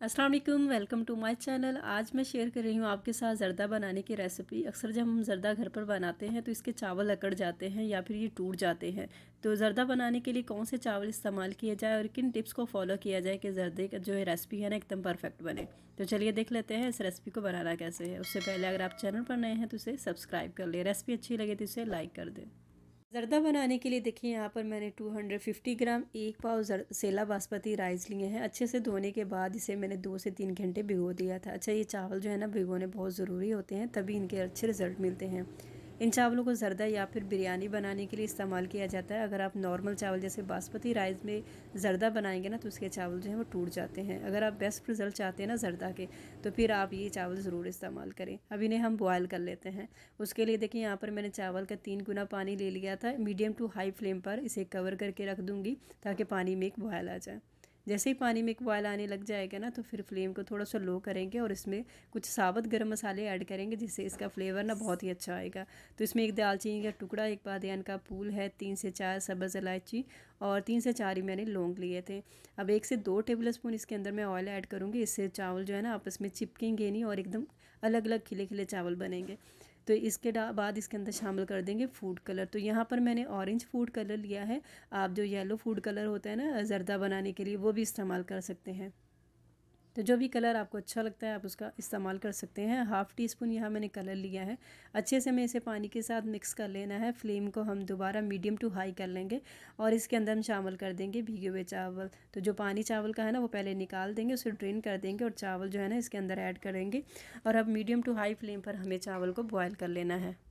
अस्सलाम वालेकुम, welcome to my channel. आज मैं शेयर कर रही हूँ आपके साथ ज़र्दा बनाने की रेसिपी। अक्सर जब हम ज़र्दा घर पर बनाते हैं तो इसके चावल अकड़ जाते हैं या फिर ये टूट जाते हैं। तो ज़र्दा बनाने के लिए कौन से चावल इस्तेमाल किए जाए और किन टिप्स को फॉलो किया जाए कि ज़र्दे का जो है रेसिपी है ना एकदम परफेक्ट बने। तो चलिए देख लेते हैं इस रेसिपी को बनाना कैसे है। उससे पहले अगर आप चैनल पर नए हैं तो इसे सब्सक्राइब कर ले। रेसिपी अच्छी लगे तो इसे लाइक कर दें। ज़र्दा बनाने के लिए देखिए यहाँ पर मैंने 250 ग्राम एक पाव सेला बासमती राइस लिए हैं। अच्छे से धोने के बाद इसे मैंने 2 से 3 घंटे भिगो दिया था। अच्छा, ये चावल जो है ना भिगोने बहुत ज़रूरी होते हैं, तभी इनके अच्छे रिज़ल्ट मिलते हैं। इन चावलों को ज़र्दा या फिर बिरयानी बनाने के लिए इस्तेमाल किया जाता है। अगर आप नॉर्मल चावल जैसे बासमती राइस में ज़र्दा बनाएंगे ना तो उसके चावल जो हैं वो टूट जाते हैं। अगर आप बेस्ट रिज़ल्ट चाहते हैं ना ज़र्दा के, तो फिर आप ये चावल ज़रूर इस्तेमाल करें। अब इन्हें हम बॉयल कर लेते हैं। उसके लिए देखिए यहाँ पर मैंने चावल का 3 गुना पानी ले लिया था। मीडियम टू हाई फ्लेम पर इसे कवर करके रख दूँगी ताकि पानी में एक बॉयल आ जाए। जैसे ही पानी में एक बॉयल आने लग जाएगा ना तो फिर फ्लेम को थोड़ा सा लो करेंगे और इसमें कुछ साबुत गरम मसाले ऐड करेंगे, जिससे इसका फ्लेवर ना बहुत ही अच्छा आएगा। तो इसमें एक दालचीनी का टुकड़ा, एक बादियान का फूल है, 3 से 4 सब्ज़ इलायची और 3 से 4 ही मैंने लौंग लिए थे। अब 1 से 2 टेबल स्पून इसके अंदर मैं ऑयल ऐड करूँगी। इससे चावल जो है ना आपस में चिपकेंगे नहीं और एकदम अलग अलग खिले खिले चावल बनेंगे। तो इसके बाद इसके अंदर शामिल कर देंगे फूड कलर। तो यहाँ पर मैंने ऑरेंज फूड कलर लिया है। आप जो येलो फूड कलर होता है ना ज़र्दा बनाने के लिए, वो भी इस्तेमाल कर सकते हैं। तो जो भी कलर आपको अच्छा लगता है आप उसका इस्तेमाल कर सकते हैं। हाफ़ टी स्पून यहाँ मैंने कलर लिया है। अच्छे से मैं इसे पानी के साथ मिक्स कर लेना है। फ्लेम को हम दोबारा मीडियम टू हाई कर लेंगे और इसके अंदर हम शामिल कर देंगे भीगे हुए चावल। तो जो पानी चावल का है ना वो पहले निकाल देंगे, उसे ड्रेन कर देंगे और चावल जो है ना इसके अंदर ऐड करेंगे और अब मीडियम टू हाई फ्लेम पर हमें चावल को बॉयल कर लेना है।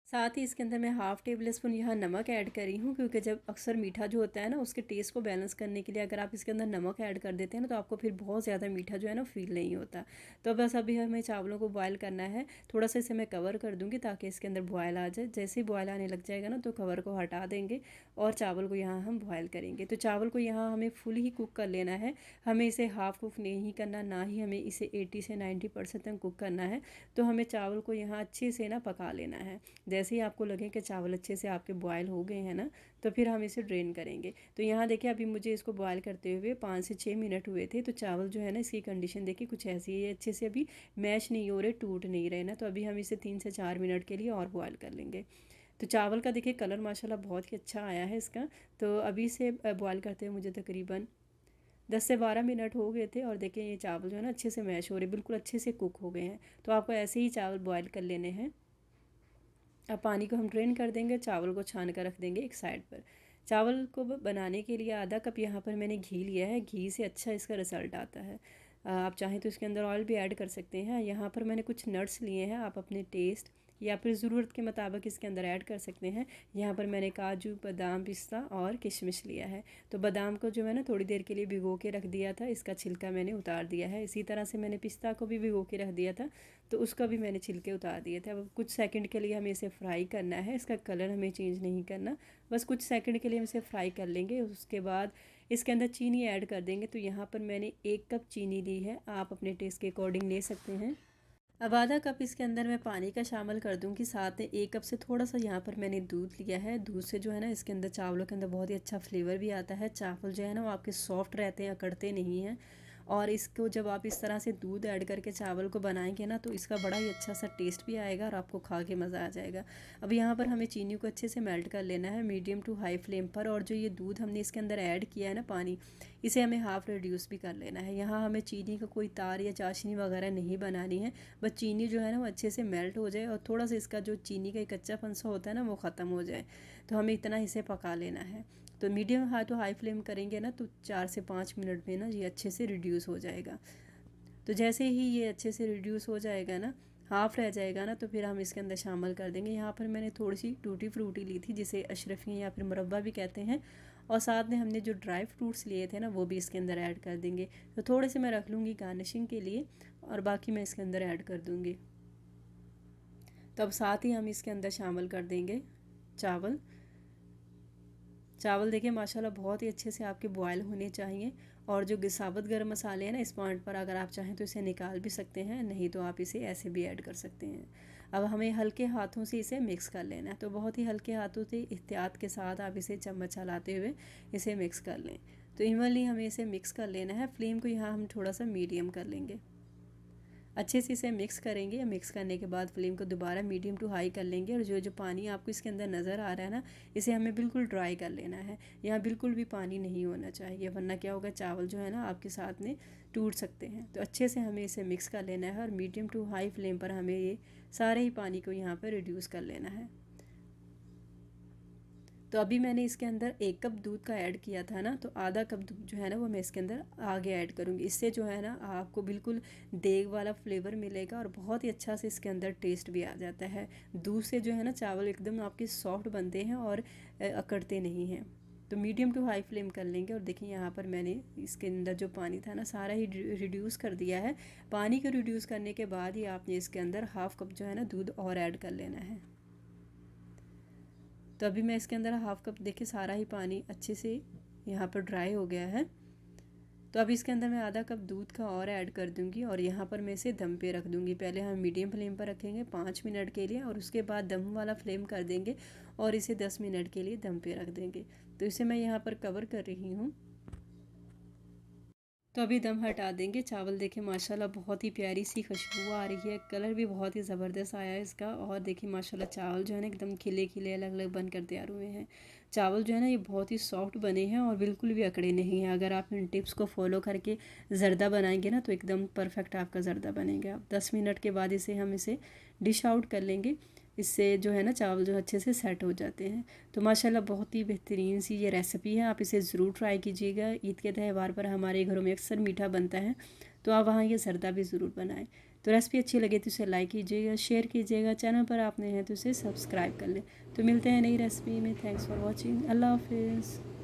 साथ ही इसके अंदर मैं हाफ़ टेबल स्पून यहाँ नमक ऐड करी हूँ, क्योंकि जब अक्सर मीठा जो होता है ना उसके टेस्ट को बैलेंस करने के लिए अगर आप इसके अंदर नमक ऐड कर देते हैं ना तो आपको फिर बहुत ज़्यादा मीठा जो है ना फील नहीं होता। तो बस अभी हमें चावलों को बॉयल करना है। थोड़ा सा इसे मैं कवर कर दूँगी ताकि इसके अंदर बॉयल आ जाए। जैसे ही बॉयल आने लग जाएगा ना तो कवर को हटा देंगे और चावल को यहाँ हम बॉयल करेंगे। तो चावल को यहाँ हमें फुल ही कुक कर लेना है। हमें इसे हाफ़ कुक नहीं करना, ना ही हमें इसे 80 से 90% तक कुक करना है। तो हमें चावल को यहाँ अच्छे से ना पका लेना है। जैसे ही आपको लगे कि चावल अच्छे से आपके बॉयल हो गए हैं ना तो फिर हम इसे ड्रेन करेंगे। तो यहाँ देखिए अभी मुझे इसको बॉयल करते हुए 5 से 6 मिनट हुए थे। तो चावल जो है ना इसकी कंडीशन देखिए कुछ ऐसी है, अच्छे से अभी मैश नहीं हो रहे, टूट नहीं रहे ना। तो अभी हम इसे 3 से 4 मिनट के लिए और बॉयल कर लेंगे। तो चावल का देखिए कलर माशाल्लाह बहुत ही अच्छा आया है इसका। तो अभी इसे बॉयल करते हुए मुझे तकरीबन 10 से 12 मिनट हो गए थे और देखिए ये चावल जो है ना अच्छे से मैश हो रहे, बिल्कुल अच्छे से कुक हो गए हैं। तो आपको ऐसे ही चावल बॉयल कर लेने हैं। अब पानी को हम ड्रेन कर देंगे, चावल को छान कर रख देंगे एक साइड पर। चावल को बनाने के लिए आधा कप यहाँ पर मैंने घी लिया है। घी से अच्छा इसका रिज़ल्ट आता है। आप चाहें तो इसके अंदर ऑयल भी ऐड कर सकते हैं। यहाँ पर मैंने कुछ नट्स लिए हैं, आप अपने टेस्ट या फिर ज़रूरत के मुताबिक इसके अंदर ऐड कर सकते हैं। यहाँ पर मैंने काजू, बादाम, पिस्ता और किशमिश लिया है। तो बादाम को जो है ना थोड़ी देर के लिए भिगो के रख दिया था, इसका छिलका मैंने उतार दिया है। इसी तरह से मैंने पिस्ता को भी भिगो के रख दिया था, तो उसका भी मैंने छिलके उतार दिए थे। अब कुछ सेकंड के लिए हमें इसे फ्राई करना है। इसका कलर हमें चेंज नहीं करना, बस कुछ सेकंड के लिए हम इसे फ्राई कर लेंगे। उसके बाद इसके अंदर चीनी ऐड कर देंगे। तो यहाँ पर मैंने 1 कप चीनी ली है, आप अपने टेस्ट के अकॉर्डिंग ले सकते हैं। अब आधा कप इसके अंदर मैं पानी का शामिल कर दूंगी। साथ में 1 कप से थोड़ा सा यहाँ पर मैंने दूध लिया है। दूध से जो है ना इसके अंदर चावलों के अंदर बहुत ही अच्छा फ्लेवर भी आता है। चावल जो है ना वो आपके सॉफ्ट रहते हैं, अकड़ते नहीं हैं। और इसको जब आप इस तरह से दूध ऐड करके चावल को बनाएंगे ना तो इसका बड़ा ही अच्छा सा टेस्ट भी आएगा और आपको खा के मज़ा आ जाएगा। अब यहाँ पर हमें चीनी को अच्छे से मेल्ट कर लेना है मीडियम टू हाई फ्लेम पर। और जो ये दूध हमने इसके अंदर ऐड किया है ना पानी, इसे हमें हाफ़ रिड्यूस भी कर लेना है। यहाँ हमें चीनी का कोई तार या चाशनी वगैरह नहीं बनानी है, बस चीनी जो है ना वो अच्छे से मेल्ट हो जाए और थोड़ा सा इसका जो चीनी का एक कच्चापन सा होता है ना वो ख़त्म हो जाए। तो हमें इतना इसे पका लेना है। तो medium high to high flame करेंगे ना तो 4 से 5 मिनट में ना ये अच्छे से रिड्यूस हो जाएगा। तो जैसे ही ये अच्छे से रिड्यूस हो जाएगा ना, हाफ़ रह जाएगा ना, तो फिर हम इसके अंदर शामिल कर देंगे। यहाँ पर मैंने थोड़ी सी टूटी फ्रूटी ली थी, जिसे अशरफियाँ या फिर मुरब्बा भी कहते हैं। और साथ में हमने जो ड्राई फ्रूट्स लिए थे ना वो भी इसके अंदर ऐड कर देंगे। तो थोड़े से मैं रख लूँगी गार्निशिंग के लिए और बाकी मैं इसके अंदर ऐड कर दूँगी। तो अब साथ ही हम इसके अंदर शामिल कर देंगे चावल। चावल देखिए माशाल्लाह बहुत ही अच्छे से आपके बॉयल होने चाहिए। और जो साबुत गरम मसाले हैं ना इस पॉइंट पर अगर आप चाहें तो इसे निकाल भी सकते हैं, नहीं तो आप इसे ऐसे भी ऐड कर सकते हैं। अब हमें हल्के हाथों से इसे मिक्स कर लेना है। तो बहुत ही हल्के हाथों से एहतियात के साथ आप इसे चम्मच चलाते हुए इसे मिक्स कर लें। तो इवनली हमें इसे मिक्स कर लेना है। फ्लेम को यहाँ हम थोड़ा सा मीडियम कर लेंगे। अच्छे से इसे मिक्स करेंगे। मिक्स करने के बाद फ्लेम को दोबारा मीडियम टू हाई कर लेंगे और जो जो पानी आपको इसके अंदर नज़र आ रहा है ना, इसे हमें बिल्कुल ड्राई कर लेना है। यहाँ बिल्कुल भी पानी नहीं होना चाहिए, वरना क्या होगा, चावल जो है ना आपके साथ में टूट सकते हैं। तो अच्छे से हमें इसे मिक्स कर लेना है और मीडियम टू हाई फ्लेम पर हमें ये सारे ही पानी को यहाँ पर रिड्यूस कर लेना है। तो अभी मैंने इसके अंदर 1 कप दूध का ऐड किया था ना, तो आधा कप दूध जो है ना वो मैं इसके अंदर आगे ऐड करूँगी। इससे जो है ना आपको बिल्कुल देग वाला फ्लेवर मिलेगा और बहुत ही अच्छा से इसके अंदर टेस्ट भी आ जाता है। दूध से जो है ना चावल एकदम आपके सॉफ्ट बनते हैं और अकड़ते नहीं हैं। तो मीडियम टू हाई फ्लेम कर लेंगे। और देखिए यहाँ पर मैंने इसके अंदर जो पानी था ना सारा ही रिड्यूस कर दिया है। पानी को रिड्यूस करने के बाद ही आपने इसके अंदर हाफ़ कप जो है ना दूध और ऐड कर लेना है। तो अभी मैं इसके अंदर हाफ़ कप, देखिए सारा ही पानी अच्छे से यहाँ पर ड्राई हो गया है। तो अब इसके अंदर मैं आधा कप दूध का और ऐड कर दूँगी और यहाँ पर मैं इसे दम पे रख दूँगी। पहले हम मीडियम फ्लेम पर रखेंगे 5 मिनट के लिए और उसके बाद दम वाला फ्लेम कर देंगे और इसे 10 मिनट के लिए दम पे रख देंगे। तो इसे मैं यहाँ पर कवर कर रही हूँ। तो अभी दम हटा देंगे। चावल देखिए माशाल्लाह बहुत ही प्यारी सी खुशबू आ रही है, कलर भी बहुत ही ज़बरदस्त आया है इसका। और देखिए माशाल्लाह चावल जो है ना एकदम खिले खिले अलग अलग बन कर तैयार हुए हैं। चावल जो है ना ये बहुत ही सॉफ्ट बने हैं और बिल्कुल भी अकड़े नहीं हैं। अगर आप इन टिप्स को फॉलो करके ज़र्दा बनाएंगे ना तो एकदम परफेक्ट आपका ज़र्दा बनेगा। 10 मिनट के बाद हम इसे डिश आउट कर लेंगे। इससे जो है ना चावल जो अच्छे से सेट हो जाते हैं। तो माशाल्लाह बहुत ही बेहतरीन सी ये रेसिपी है, आप इसे ज़रूर ट्राई कीजिएगा। ईद के त्यौहार पर हमारे घरों में अक्सर मीठा बनता है, तो आप वहाँ ये ज़र्दा भी ज़रूर बनाएं। तो रेसिपी अच्छी लगे तो इसे लाइक कीजिएगा, शेयर कीजिएगा। चैनल पर आप नए हैं तो इसे सब्सक्राइब कर लें। तो मिलते हैं नई रेसिपी में। Thanks for watching. अल्लाह हाफिज़।